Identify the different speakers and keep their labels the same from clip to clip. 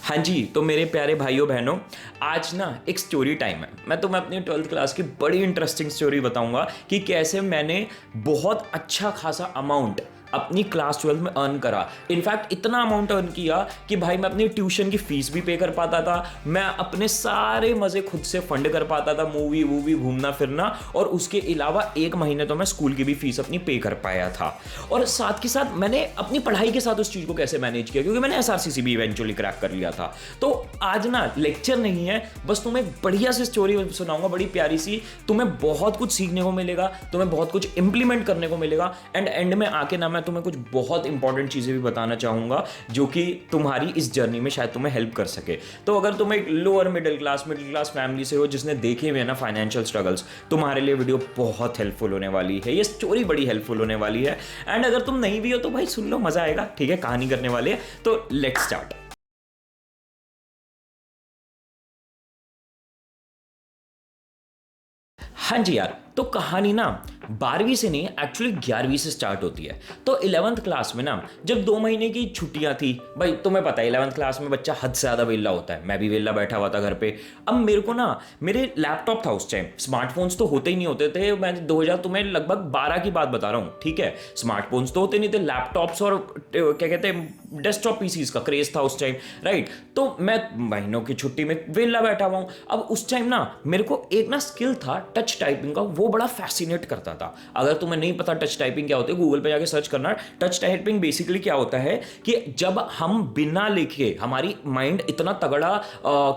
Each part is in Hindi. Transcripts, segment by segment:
Speaker 1: हाँ जी, तो मेरे प्यारे भाइयों बहनों, आज ना एक स्टोरी टाइम है। मैं तुम्हें अपनी 12th क्लास की बड़ी इंटरेस्टिंग स्टोरी बताऊंगा कि कैसे मैंने बहुत अच्छा खासा अमाउंट अपनी क्लास 12 में अर्न करा। इनफैक्ट इतना अमाउंट अर्न किया कि भाई मैं अपनी ट्यूशन की फीस भी पे कर पाता था, मैं अपने सारे मज़े खुद से फंड कर पाता था, मूवी वूवी घूमना फिरना, और उसके अलावा 1 महीने तो मैं स्कूल की भी फीस अपनी पे कर पाया था। और साथ के साथ मैंने अपनी पढ़ाई के साथ उस चीज़ को कैसे मैनेज किया, क्योंकि मैंने एसआरसीसी भी इवेंचुअली क्रैक कर लिया था। तो आज ना लेक्चर नहीं है, बस तुम्हें एक बढ़िया सी स्टोरी सुनाऊंगा, बड़ी प्यारी सी। तुम्हें बहुत कुछ सीखने को मिलेगा, तुम्हें बहुत कुछ इंप्लीमेंट करने को मिलेगा, एंड में आके ना मैं तुम्हें कुछ बहुत इंपॉर्टेंट चीज़ें भी बताना चाहूँगा जो कि तुम्हारी इस जर्नी में शायद तुम्हें हेल्प कर सके। तो अगर तुम एक लोअर मिडिल क्लास फैमिली से हो जिसने देखे हुए ना फाइनेंशियल स्ट्रगल्स, तुम्हारे लिए वीडियो बहुत हेल्पफुल होने वाली है, ये स्टोरी बड़ी हेल्पफुल होने वाली है। एंड अगर तुम नहीं भी हो तो भाई सुन लो, मजा आएगा। ठीक है, कहानी करने वाले हैं, तो लेट्स स्टार्ट। हाँ जी यार, तो कहानी ना 12वीं से नहीं, एक्चुअली 11वीं से स्टार्ट होती है। तो 11th क्लास में ना जब 2 महीने की छुट्टियां थी, भाई तुम्हें पता है 11th क्लास में बच्चा हद से ज़्यादा वेला होता है। मैं भी वेला बैठा हुआ था घर पे। अब मेरे को ना मेरे लैपटॉप था उस टाइम, स्मार्टफोन्स तो होते ही नहीं होते थे। मैं 2000 तुम्हें लगभग 12 की बात बता रहा हूँ, ठीक है। स्मार्टफोन्स तो होते नहीं थे, लैपटॉप्स और क्या कहते हैं डेस्कटॉप पीसीज का क्रेज था उस टाइम, राइट। तो मैं महीनों की छुट्टी में वेला बैठा हुआ हूँ। अब उस टाइम ना मेरे को एक ना स्किल था टच टाइपिंग का, वो बड़ा फैसिनेट करता था। अगर तुम्हें नहीं पता टच टाइपिंग क्या होती है, गूगल पे जाके सर्च करना। टच टाइपिंग बेसिकली क्या होता है कि जब हम बिना लिखे, हमारी माइंड इतना तगड़ा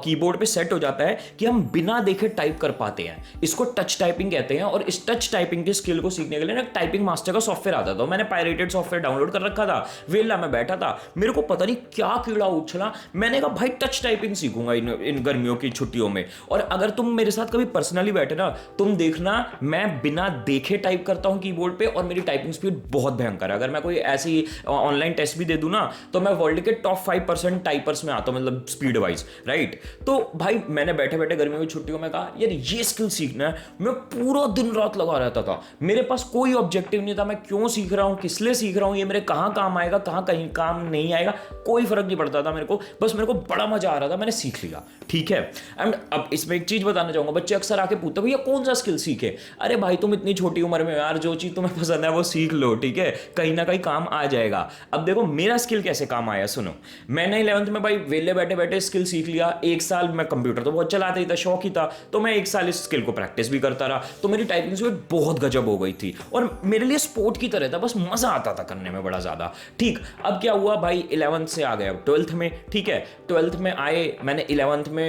Speaker 1: कीबोर्ड पे सेट हो जाता है कि हम बिना देखे टाइप कर पाते हैं, इसको टच टाइपिंग कहते हैं। और इस टच टाइपिंग के स्किल को सीखने के लिए ना टाइपिंग मास्टर का सॉफ्टवेयर आता था, मैंने पायरेटेड सॉफ्टवेयर डाउनलोड कर रखा था। वेला मैं बैठा था, मेरे को पता नहीं क्या कीड़ा उछला, मैंने कहा भाई टच टाइपिंग सीखूंगा इन गर्मियों की छुट्टियों में। और अगर तुम मेरे साथ कभी पर्सनली बैठे ना, तुम देखना मैं बिना देखे टाइप करता हूं कीबोर्ड पे, और मेरी टाइपिंग स्पीड बहुत भयंकर है। अगर मैं कोई ऐसी ऑनलाइन टेस्ट भी दे दूं ना, तो मैं वर्ल्ड के टॉप 5% टाइपर्स में आता हूं, मतलब स्पीड वाइज, राइट। तो भाई मैंने बैठे बैठे गर्मियों की छुट्टियों में कहा यार ये स्किल सीखना है। मैं पूरा दिन रात लगा रहता था, मेरे पास कोई ऑब्जेक्टिव नहीं था, मैं क्यों सीख रहा हूं, किस लिए सीख रहा हूं, ये मेरे कहां काम आएगा, कहां कहीं काम नहीं आएगा, कोई फर्क नहीं पड़ता था मेरे को। बस मेरे को बड़ा मजा आ रहा था, मैंने सीख लिया, ठीक है। एंड अब इसमें एक चीज बताना चाहूंगा, बच्चे अक्सर आके पूछते भैया कौन सा स्किल सीखे। अरे भाई तुम इतनी छोटी उम्र में यार जो चीज तुम्हें पसंद है वो सीख लो, ठीक है, कहीं ना कहीं काम आ जाएगा। अब देखो मेरा स्किल कैसे काम आया, सुनो। मैंने 11th में भाई वेले बैठे बैठे स्किल सीख लिया। 1 साल मैं कंप्यूटर तो बहुत चलाता ही था, शौक ही था, तो मैं 1 साल इस स्किल को प्रैक्टिस भी करता रहा। तो मेरी टाइपिंग स्पीड बहुत गजब हो गई थी, और मेरे लिए स्पोर्ट की तरह था, बस मजा आता था करने में बड़ा ज्यादा, ठीक। अब क्या हुआ भाई, 11th से आ गया 12th में, ठीक है। 12th में आए, मैंने 11th में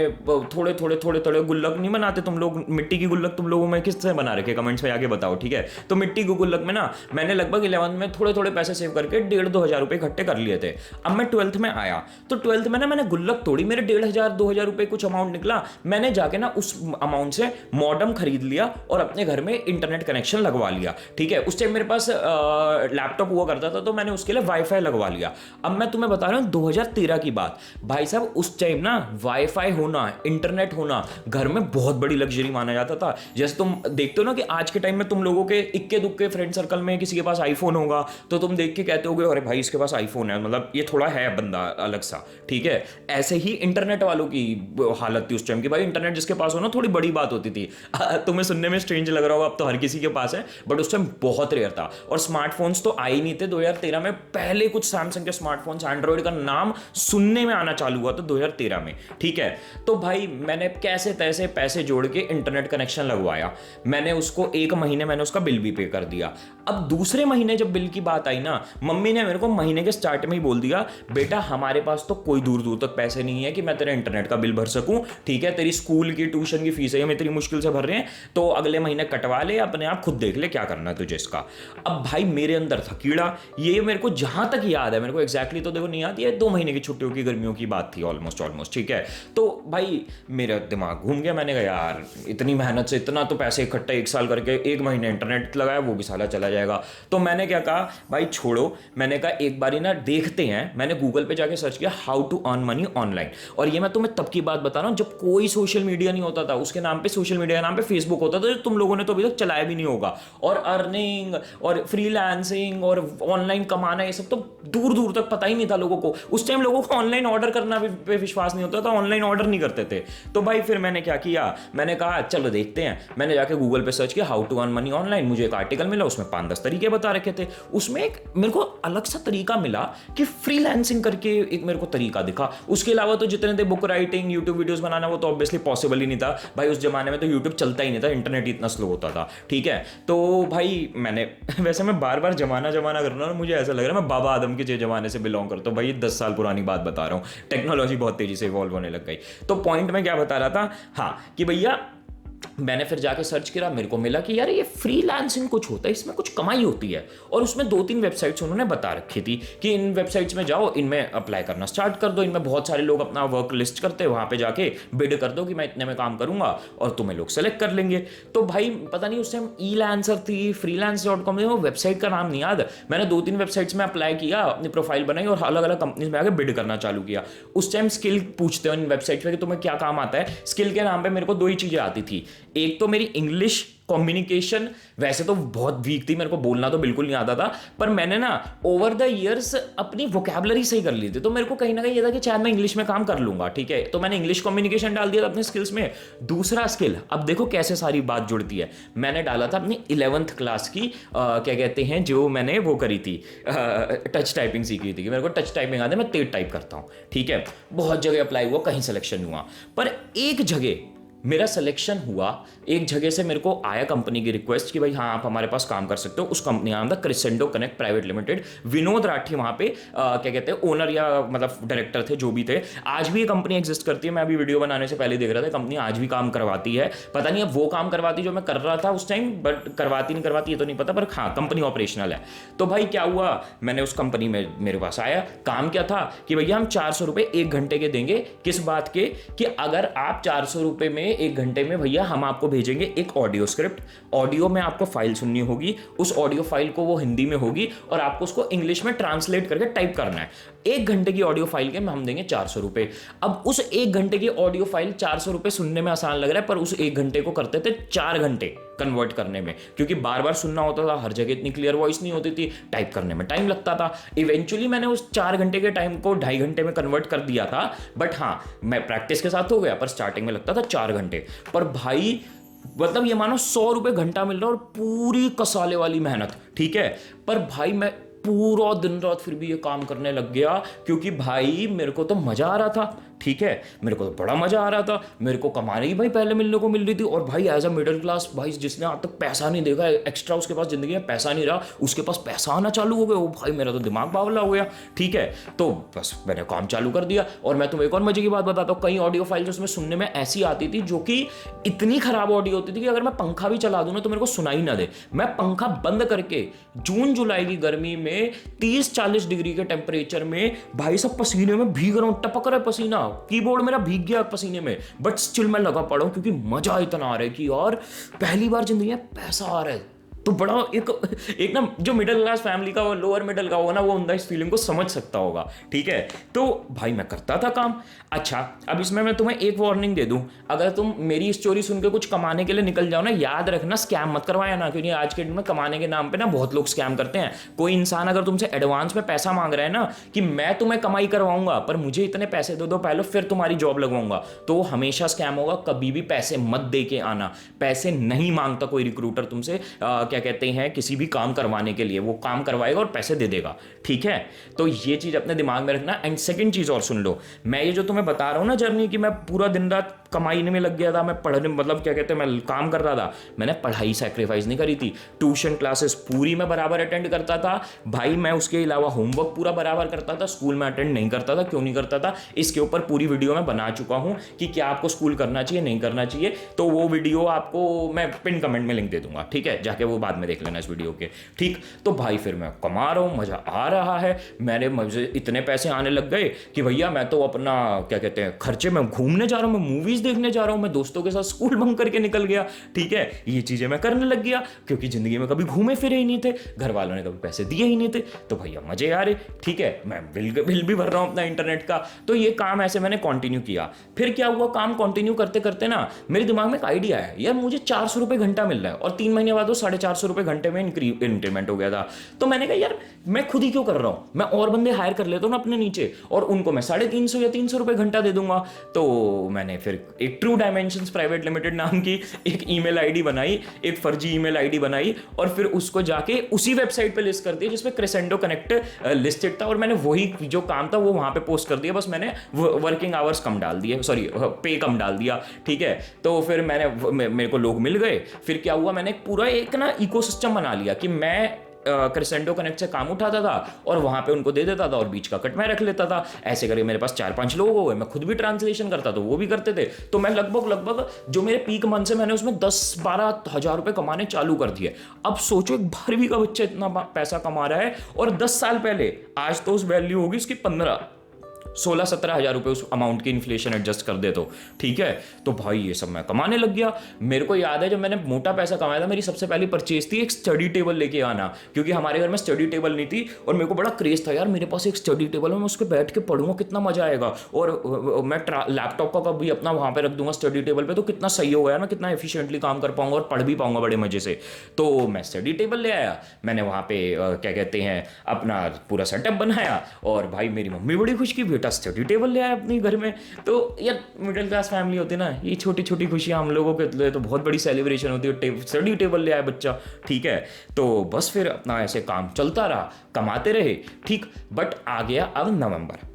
Speaker 1: थोड़े गुल्लक नहीं बनाते तुम लोग, मिट्टी की गुल्लक तुम लोगों में किससे बना रखे, कमेंट्स में आके बताओ, ठीक है। तो मिट्टी की गुल्लक में ना मैंने लगभग 11th में थोड़े पैसे सेव करके 1,500-2,000 रुपए इकट्ठे कर लिए थे। अब मैं 12th में आया, तो 12th में ना मैंने गुल्लक तोड़ी, मेरे 1,500-2,000 रुपए कुछ अमाउंट निकला। मैंने जाके ना उस अमाउंट से मॉडम खरीद लिया और अपने घर में इंटरनेट कनेक्शन लगवा लिया, ठीक है। उस टाइम मेरे पास लैपटॉप हुआ करता था, तो मैंने उसके लिए वाईफाई लगवा लिया। अब मैं तुम्हें बता रहा हूँ 2013 की बात, भाई साहब उस टाइम ना वाईफाई होना, इंटरनेट होना घर में बहुत बड़ी लग्जरी माना जाता था। जैसे तुम देखते हो ना कि आज के टाइम में तुम लोगों के इक्के दुक्के फ्रेंड सर्कल में किसी के पास आईफोन होगा, तो तुम देख के कहते होगे अरे भाई इसके पास आईफोन है, मतलब ये थोड़ा है बंदा अलग सा, ठीक है। ऐसे ही इंटरनेट वालों की हालत थी उस टाइम की, भाई इंटरनेट जिसके पास हो ना थोड़ी बड़ी बात होती थी। तुम्हें सुनने में स्ट्रेंज लग रहा होगा, अब तो हर किसी के पास है, बट उस टाइम बहुत रेयर था। और स्मार्टफोन्स तो आए ही नहीं थे 2013 में, पहले कुछ सैमसंग के स्मार्टफोन्स, एंड्रॉइड का नाम सुनने में आना चालू हुआ था 2013 में, ठीक है। तो भाई मैंने कैसे तैसे पैसे जोड़ के इंटरनेट कनेक्शन लगवाया, मैंने उसको 1 महीने मैंने उसका बिल भी पे कर दिया। अब दूसरे महीने जब बिल की बात आई ना, मम्मी ने मेरे को महीने के स्टार्ट में ही बोल दिया बेटा हमारे पास तो कोई दूर दूर तक पैसे नहीं है कि मैं तेरे इंटरनेट का बिल भर सकूं, ठीक है। तेरी स्कूल की ट्यूशन की फीस है हम इतनी मुश्किल से भर रहे हैं, तो अगले महीने कटवा ले, अपने आप खुद देख ले क्या करना है तुझे इसका। अब भाई मेरे अंदर था कीड़ा, ये मेरे को जहां तक याद है, मेरे को एग्जैक्टली तो देखो नहीं आती है, 2 महीने की छुट्टियों की गर्मियों की बात थी ऑलमोस्ट, ठीक है। तो भाई मेरा दिमाग घूम गया, मैंने कहा यार इतनी मेहनत से इतना तो पैसे इकट्ठे है 1 साल करके 1 महीने इंटरनेट लगाया वो भी साला चला जाएगा। तो मैंने क्या कहा, भाई छोड़ो, मैंने कहा एक बारी ना देखते हैं। मैंने गूगल पे जाके सर्च किया how to earn money online, और ये मैं तुम्हें तब की बात बता रहा हूँ जब कोई सोशल मीडिया नहीं होता था। उसके नाम पे, सोशल मीडिया के नाम पे फेसबुक होता था, जो तुम लोगों ने तो अभी तक चलाया भी नहीं होगा। और अर्निंग और फ्रीलांसिंग और ऑनलाइन कमाना, ये सब तो दूर दूर तक पता ही नहीं था लोगों को। उस टाइम लोगों को ऑनलाइन ऑर्डर करना भी पे विश्वास नहीं होता था, ऑनलाइन ऑर्डर नहीं करते थे। तो भाई फिर मैंने क्या किया, मैंने कहा चलो देखते हैं। मैंने जाके गूगल पे सर्च किया how to earn money online. मुझे एक आर्टिकल मिला, उसमें 5-10 तरीके बता रखे थे। उसमें एक मेरे को अलग सा तरीका मिला कि फ्रीलांसिंग करके एक मेरे को तरीका दिखा। उसके अलावा तो जितने थे बुक राइटिंग, यूट्यूब वीडियोस बनाना, वो तो ऑब्वियसली पॉसिबल ही नहीं था भाई। उस जमाने में तो यूट्यूब चलता ही नहीं था, इंटरनेट इतना स्लो होता था, ठीक है। तो भाई मैंने वैसे मैं बार बार जमाना कर रहा हूँ, मुझे ऐसा लग रहा है मैं बाबा आदम के जमाने से बिलोंग करता हूँ। भाई 10 साल पुरानी बात बता रहा हूँ, टेक्नोलॉजी बहुत तेजी से इवॉल्व होने लग गई। तो पॉइंट में क्या बता रहा था, हाँ, कि भैया मैंने फिर जाके सर्च किया, मेरे को मिला कि यार ये फ्रीलांसिंग कुछ होता है, इसमें कुछ कमाई होती है। और उसमें 2-3 वेबसाइट्स उन्होंने बता रखी थी कि इन वेबसाइट्स में जाओ, इनमें अप्लाई करना स्टार्ट कर दो। इनमें बहुत सारे लोग अपना वर्क लिस्ट करते हैं, वहाँ पे जाके बिड कर दो कि मैं इतने में काम करूंगा और तुम्हें लोग सेलेक्ट कर लेंगे। तो भाई पता नहीं उस टाइम ईलांसर थी, freelance.com थी, वो वेबसाइट का नाम नहीं याद। मैंने 2-3 वेबसाइट्स में अप्लाई किया, अपनी प्रोफाइल बनाई और अलग अलग कंपनीज में आके बिड करना चालू किया। उस टाइम स्किल पूछते हो इन वेबसाइट पे कि तुम्हें क्या काम आता है। स्किल के नाम पे मेरे को 2 ही चीजें आती थी। एक तो मेरी इंग्लिश कम्युनिकेशन वैसे तो बहुत वीक थी, मेरे को बोलना तो बिल्कुल नहीं आता था, पर मैंने ना ओवर द इयर्स अपनी वोकैबुलरी सही कर ली थी। तो मेरे को कहीं ना कहीं ये था कि शायद मैं इंग्लिश में काम कर लूंगा, ठीक है। तो मैंने इंग्लिश कम्युनिकेशन डाल दिया था अपने स्किल्स में। दूसरा स्किल, अब देखो कैसे सारी बात जुड़ती है, मैंने डाला था अपनी 11th क्लास की क्या कहते हैं, जो मैंने वो करी थी, टच टाइपिंग सीखी थी कि मेरे को टच टाइपिंग आती है, मैं तेज टाइप करता हूँ, ठीक है। बहुत जगह अप्लाई हुआ, कहीं सिलेक्शन हुआ, पर एक जगह मेरा सिलेक्शन हुआ। एक जगह से मेरे को आया कंपनी की रिक्वेस्ट कि भाई हाँ आप हमारे पास काम कर सकते हो। उस कंपनी का नाम था crescendo connect private limited. Vinod Rathi वहाँ पे क्या कहते हैं ओनर या मतलब डायरेक्टर थे, जो भी थे। आज भी ये कंपनी एग्जिस्ट करती है, मैं अभी वीडियो बनाने से पहले देख रहा था, कंपनी आज भी काम करवाती है। पता नहीं अब वो काम करवाती जो मैं कर रहा था उस टाइम, बट करवाती नहीं करवाती ये तो नहीं पता, पर हाँ कंपनी ऑपरेशनल है। तो भाई क्या हुआ, मैंने उस कंपनी में, मेरे पास आया, काम क्या था कि भैया हम 400 रुपये 1 घंटे के देंगे। किस बात के, कि अगर आप 400 रुपये में 1 घंटे में भैया हम आपको भेजेंगे एक ऑडियो स्क्रिप्ट। ऑडियो में आपको फाइल सुननी होगी, उस ऑडियो फाइल को वो हिंदी में होगी और आपको उसको इंग्लिश में ट्रांसलेट करके टाइप करना है। 1 घंटे की ऑडियो फाइल के हम देंगे 400 रुपये। अब उस 1 घंटे की ऑडियो फाइल 400 रुपये सुनने में आसान लग रहा है, पर उस 1 घंटे को करते थे 4 घंटे कन्वर्ट करने में, क्योंकि बार बार सुनना होता था, हर जगह इतनी क्लियर वॉइस नहीं होती थी, टाइप करने में टाइम लगता था। इवेंचुअली मैंने उस 4 घंटे के टाइम को 2.5 घंटे में कन्वर्ट कर दिया था, बट हाँ मैं प्रैक्टिस के साथ हो गया, पर स्टार्टिंग में लगता था 4 घंटे। पर भाई मतलब ये मानो 100 रुपये घंटा मिल रहा है और पूरी कसाले वाली मेहनत, ठीक है। पर भाई मैं पूरा दिन रात फिर भी ये काम करने लग गया, क्योंकि भाई मेरे को तो मजा आ रहा था, ठीक है, मेरे को तो बड़ा मजा आ रहा था। मेरे को कमाने की भाई पहले मिलने को मिल रही थी, और भाई एज अ मिडिल क्लास भाई जिसने आज तक पैसा नहीं देखा एक्स्ट्रा, उसके पास जिंदगी में पैसा नहीं रहा, उसके पास पैसा आना चालू हो गया। वो भाई मेरा तो दिमाग बावला हो गया, ठीक है। तो बस मैंने काम चालू कर दिया। और मैं तुम्हें एक और मजे की बात बताता हूँ, कई ऑडियो फाइल उसमें सुनने में ऐसी आती थी जो कि इतनी खराब ऑडियो होती थी कि अगर मैं पंखा भी चला दूं ना तो मेरे को सुनाई ना दे। मैं पंखा बंद करके जून जुलाई की गर्मी में 30-40 डिग्री के टेम्परेचर में भाई सब पसीने में भीग रहा हूँ, टपक रहा है पसीना, कीबोर्ड मेरा भीग गया पसीने में, बट स्टिल मैं लगा पड़ा हूँ, क्योंकि मजा इतना आ रहा है कि यार पहली बार जिंदगी में पैसा आ रहा है। तो बड़ा एक ना जो मिडिल क्लास फैमिली का वो लोअर मिडिल का होगा ना, वो उनका इस फीलिंग को समझ सकता होगा, ठीक है। तो भाई मैं करता था काम। अच्छा अब इसमें मैं तुम्हें एक वार्निंग दे दूं, अगर तुम मेरी स्टोरी सुन के कुछ कमाने के लिए निकल जाओ ना, याद रखना स्कैम मत करवाया ना, क्योंकि आज के दिन में कमाने के नाम पे ना बहुत लोग स्कैम करते हैं। कोई इंसान अगर तुमसे एडवांस में पैसा मांग रहा है ना कि मैं तुम्हें कमाई करवाऊंगा पर मुझे इतने पैसे दे दो पहले फिर तुम्हारी जॉब लगवाऊंगा, तो हमेशा स्कैम होगा। कभी भी पैसे मत दे के आना। पैसे नहीं मांगता कोई रिक्रूटर तुमसे क्या कहते हैं किसी भी काम करवाने के लिए, वो काम करवाएगा और पैसे दे देगा, ठीक है। तो ये चीज अपने दिमाग में रखना। एंड सेकंड चीज और सुन लो, मैं ये जो तुम्हें बता रहा हूं ना जर्नी कि मैं पूरा दिन रात कमाईने में लग गया था, मैं पढ़ने मतलब क्या कहते हैं मैं काम कर रहा था, मैंने पढ़ाई सैक्रिफाइस नहीं करी थी। ट्यूशन क्लासेस पूरी मैं बराबर अटेंड करता था भाई, मैं उसके अलावा होमवर्क पूरा बराबर करता था। स्कूल में अटेंड नहीं करता था, क्यों नहीं करता था इसके ऊपर पूरी वीडियो में बना चुका हूं कि क्या आपको स्कूल करना चाहिए नहीं करना चाहिए। तो वो वीडियो आपको मैं पिन कमेंट में लिंक दे दूंगा, ठीक है, जाके वो बाद में देख लेना इस वीडियो के, ठीक। तो भाई फिर मैं कमा रहा हूँ, मजा आ रहा है, मुझे इतने पैसे आने लग गए कि भैया मैं तो अपना क्या कहते हैं खर्चे में घूमने जा रहा हूँ, मैं मूवीज देखने जा रहा हूँ, मैं दोस्तों के साथ स्कूल बंक करके निकल गया, ठीक है, ये चीज़ें मैं करने लग गया, क्योंकि ज़िंदगी में कभी घूमे फिरे ही नहीं थे, घर वालों ने कभी पैसे दिए ही नहीं थे, तो भैया मजे आ रहे, ठीक है, मैं बिल भी भर रहा हूँ अपना इंटरनेट का। तो ये काम ऐसे मैंने कंटिन्यू किया। फिर क्या हुआ, काम कंटिन्यू करते करते ना मेरे दिमाग में एक आइडिया आया, यार मुझे 400 रुपये घंटा मिल रहा है, और 3 महीने बाद वो 450 रुपये घंटे में इंक्रीमेंट हो गया था। तो मैंने कहा यार मैं खुद ही क्यों कर रहा हूँ, मैं और बंदे हायर कर लेता हूँ ना अपने नीचे, और उनको मैं 350 या 300 रुपये घंटा दे दूंगा। तो मैंने फिर एक ट्रू डायमेंशंस प्राइवेट लिमिटेड नाम की एक ईमेल आईडी बनाई, एक फर्जी ईमेल आईडी बनाई, और फिर उसको जाके उसी वेबसाइट पे लिस्ट कर दिया जिसमें क्रेसेंडो कनेक्ट लिस्टेड था, और मैंने वही जो काम था वो वहां पे पोस्ट कर दिया, बस मैंने वर्किंग आवर्स कम डाल दिए, सॉरी पे कम डाल दिया, ठीक है। तो फिर मेरे को लोग मिल गए। फिर क्या हुआ, मैंने पूरा एक ना इकोसिस्टम बना लिया कि मैं क्रेसेंडो कनेक्ट से काम उठाता था और वहां पे उनको दे देता था, और बीच का कट मैं रख लेता था। ऐसे करके मेरे पास 4-5 लोग हो गए, मैं खुद भी ट्रांसलेशन करता था, वो भी करते थे। तो मैं लगभग जो मेरे पीक मंथ से मैंने उसमें 10-12 हज़ार रुपए कमाने चालू कर दिए। अब सोचो एक 12वीं का बच्चा इतना पैसा कमा रहा है, और 10 साल पहले, आज तो उस वैल्यू होगी उसकी 16-17 हज़ार रुपये उस अमाउंट की इन्फ्लेशन एडजस्ट कर दे तो, ठीक है। तो भाई ये सब मैं कमाने लग गया। मेरे को याद है जब मैंने मोटा पैसा कमाया था, मेरी सबसे पहली परचेज थी एक स्टडी टेबल लेके आना, क्योंकि हमारे घर में स्टडी टेबल नहीं थी, और मेरे को बड़ा क्रेज था यार मेरे पास एक स्टडी टेबल है, मैं उस पर बैठ के पढ़ूंगा कितना मजा आएगा, और मैं लैपटॉप का कभी अपना वहाँ पे रख दूंगा स्टडी टेबल पे, तो कितना सही होगा यार, मैं कितना एफिशिएंटली काम कर पाऊंगा और पढ़ भी पाऊंगा बड़े मजे से। तो मैं स्टडी टेबल ले आया, मैंने वहाँ पे क्या कहते हैं अपना पूरा सेटअप बनाया, और भाई मेरी मम्मी बड़ी खुश की, बेटा स्टडी टेबल ले आया अपने घर में। तो यार मिडिल क्लास फैमिली होती है ना, ये छोटी छोटी खुशियां हम लोगों के लिए तो बहुत बड़ी सेलिब्रेशन होती है, स्टडी टेबल ले आया बच्चा, ठीक है। तो बस फिर अपना ऐसे काम चलता रहा, कमाते रहे, ठीक। बट आ गया अब नवंबर।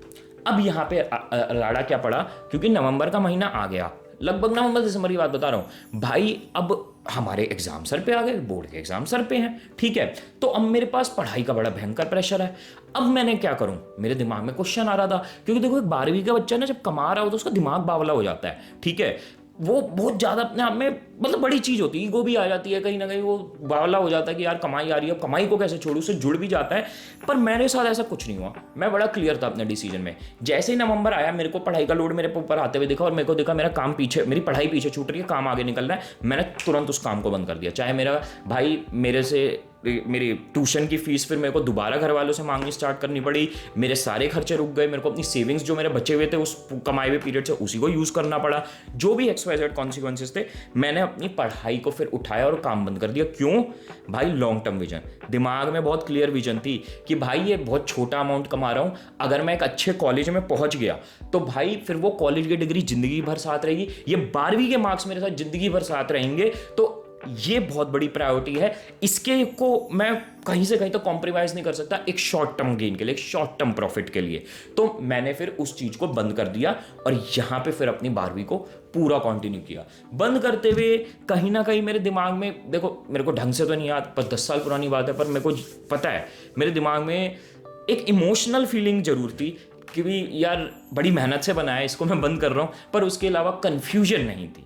Speaker 1: अब यहाँ पे राड़ा क्या पड़ा, क्योंकि नवंबर का महीना आ गया, लगभग नवंबर दिसंबर की बात बता रहा हूँ भाई। अब हमारे एग्जाम सर पे आ गए, बोर्ड के एग्जाम सर पे हैं, ठीक है। तो अब मेरे पास पढ़ाई का बड़ा भयंकर प्रेशर है। अब मैंने क्या करूं, मेरे दिमाग में क्वेश्चन आ रहा था, क्योंकि देखो एक 12वीं का बच्चा ना जब कमा रहा हो तो उसका दिमाग बावला हो जाता है, ठीक है। वो बहुत ज़्यादा अपने आप में मतलब बड़ी चीज़ होती है, ईगो भी आ जाती है कहीं ना कहीं, वो बावला हो जाता है कि यार कमाई आ रही है, कमाई को कैसे छोड़ूं, उससे जुड़ भी जाता है। पर मेरे साथ ऐसा कुछ नहीं हुआ, मैं बड़ा क्लियर था अपने डिसीजन में। जैसे ही नवंबर आया, मेरे को पढ़ाई का लोड मेरे ऊपर आते हुए दिखा, और मेरे को देखा मेरा काम पीछे, मेरी पढ़ाई पीछे छूट रही है, काम आगे निकल रहा है, मैंने तुरंत उस काम को बंद कर दिया। चाहे मेरा भाई मेरी ट्यूशन की फीस फिर मेरे को दोबारा घर वालों से मांगनी स्टार्ट करनी पड़ी, मेरे सारे खर्चे रुक गए, मेरे को अपनी सेविंग्स जो मेरे बचे हुए थे उस कमाए हुए पीरियड से उसी को यूज़ करना पड़ा, जो भी XYZ कॉन्सिक्वेंसेस थे। मैंने अपनी पढ़ाई को फिर उठाया और काम बंद कर दिया। क्यों भाई, लॉन्ग टर्म विजन, दिमाग में बहुत क्लियर विजन थी कि भाई ये बहुत छोटा अमाउंट कमा रहा हूँ, अगर मैं एक अच्छे कॉलेज में पहुंच गया तो भाई फिर वो कॉलेज की डिग्री जिंदगी भर साथ रहेगी, ये 12वीं के मार्क्स मेरे साथ जिंदगी भर साथ रहेंगे। तो ये बहुत बड़ी प्रायोरिटी है, इसके को मैं कहीं से कहीं तो कॉम्प्रोमाइज नहीं कर सकता एक शॉर्ट टर्म गेन के लिए, एक शॉर्ट टर्म प्रॉफिट के लिए। तो मैंने फिर उस चीज को बंद कर दिया, और यहां पे फिर अपनी 12वीं को पूरा कंटिन्यू किया। बंद करते हुए कहीं ना कहीं मेरे दिमाग में, देखो मेरे को ढंग से तो नहीं याद, पर 10 साल पुरानी बात है, पर मेरे को पता है मेरे दिमाग में एक इमोशनल फीलिंग जरूर थी कि भी यार बड़ी मेहनत से बनाया, इसको मैं बंद कर रहा हूं, पर उसके अलावा कंफ्यूजन नहीं थी।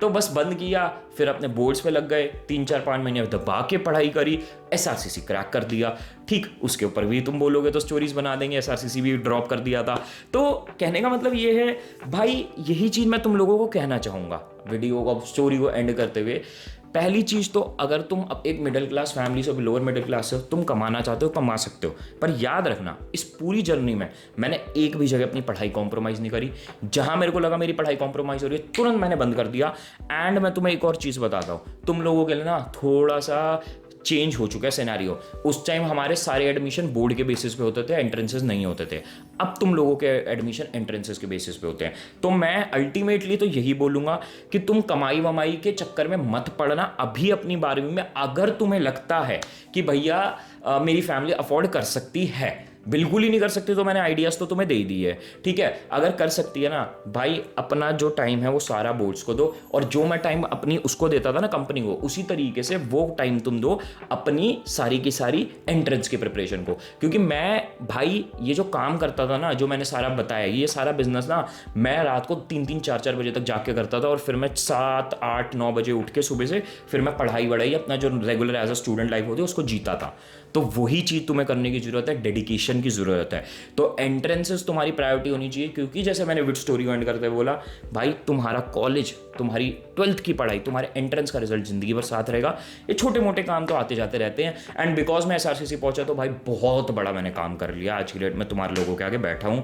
Speaker 1: तो बस बंद किया, फिर अपने बोर्ड्स पे लग गए, 3-4-5 महीने दबा के पढ़ाई करी, SRCC क्रैक कर दिया, ठीक। उसके ऊपर भी तुम बोलोगे तो स्टोरीज बना देंगे, SRCC भी ड्रॉप कर दिया था। तो कहने का मतलब ये है भाई, यही चीज़ मैं तुम लोगों को कहना चाहूँगा वीडियो को, स्टोरी को एंड करते हुए। पहली चीज़ तो अगर तुम अब एक मिडिल क्लास फैमिली से, लोअर मिडिल क्लास से, तुम कमाना चाहते हो, कमा सकते हो, पर याद रखना इस पूरी जर्नी में मैंने एक भी जगह अपनी पढ़ाई कॉम्प्रोमाइज़ नहीं करी। जहां मेरे को लगा मेरी पढ़ाई कॉम्प्रोमाइज़ हो रही है, तुरंत मैंने बंद कर दिया। एंड मैं तुम्हें एक और चीज़ बताता हूँ, तुम लोगों के लिए ना थोड़ा सा चेंज हो चुका है सिनेरियो। उस टाइम हमारे सारे एडमिशन बोर्ड के बेसिस पे होते थे, एंट्रेंसेस नहीं होते थे। अब तुम लोगों के एडमिशन एंट्रेंसेस के बेसिस पे होते हैं। तो मैं अल्टीमेटली तो यही बोलूँगा कि तुम कमाई वमाई के चक्कर में मत पड़ना अभी अपनी 12वीं में। अगर तुम्हें लगता है कि भैया मेरी फैमिली अफोर्ड कर सकती है, बिल्कुल ही नहीं कर सकती तो मैंने आइडियाज़ तो तुम्हें दे ही दी है, ठीक है। अगर कर सकती है ना भाई, अपना जो टाइम है वो सारा बोर्ड्स को दो, और जो मैं टाइम अपनी उसको देता था ना कंपनी को, उसी तरीके से वो टाइम तुम दो अपनी सारी की सारी एंट्रेंस की प्रिपरेशन को। क्योंकि मैं भाई ये जो काम करता था ना, जो मैंने सारा बताया, ये सारा बिजनेस ना मैं रात को 3-3, 4-4 बजे तक जाके करता था, और फिर मैं 7, 8, 9 बजे उठ के सुबह से फिर मैं पढ़ाई वढ़ाई अपना जो regular as a student life होती है उसको जीता था। तो वही चीज़ तुम्हें करने की ज़रूरत है, डेडिकेशन की ज़रूरत है। तो एंट्रेंसेस तुम्हारी प्रायोरिटी होनी चाहिए, क्योंकि जैसे मैंने विद स्टोरी को एंड करते हुए बोला, भाई तुम्हारा कॉलेज, तुम्हारी 12th की पढ़ाई, तुम्हारे एंट्रेंस का रिजल्ट ज़िंदगी भर साथ रहेगा। ये छोटे मोटे काम तो आते जाते रहते हैं। एंड बिकॉज मैं SRCC पहुंचा तो भाई बहुत बड़ा मैंने काम कर लिया। आज की डेट में तुम्हारे लोगों के आगे बैठा हूँ,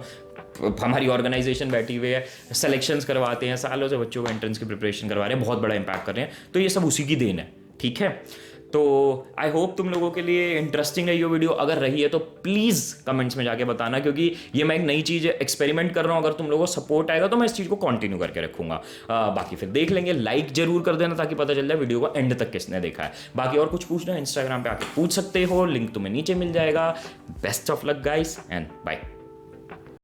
Speaker 1: हमारी ऑर्गेनाइजेशन बैठी हुई है, सिलेक्शंस करवाते हैं, सालों से बच्चों को एंट्रेंस की प्रिपरेशन करवा रहे हैं, बहुत बड़ा इम्पैक्ट कर रहे हैं। तो ये सब उसी की देन है, ठीक है। तो आई होप तुम लोगों के लिए इंटरेस्टिंग है ये वीडियो। अगर रही है तो प्लीज़ कमेंट्स में जाके बताना, क्योंकि ये मैं एक नई चीज़ एक्सपेरिमेंट कर रहा हूँ। अगर तुम लोगों को सपोर्ट आएगा तो मैं इस चीज़ को कंटिन्यू करके रखूंगा। बाकी फिर देख लेंगे। लाइक जरूर कर देना ताकि पता चल जाए वीडियो को एंड तक किसने देखा है। बाकी और कुछ पूछना है इंस्टाग्राम पे आके पूछ सकते हो, लिंक तुम्हें नीचे मिल जाएगा। Best of luck guys and bye.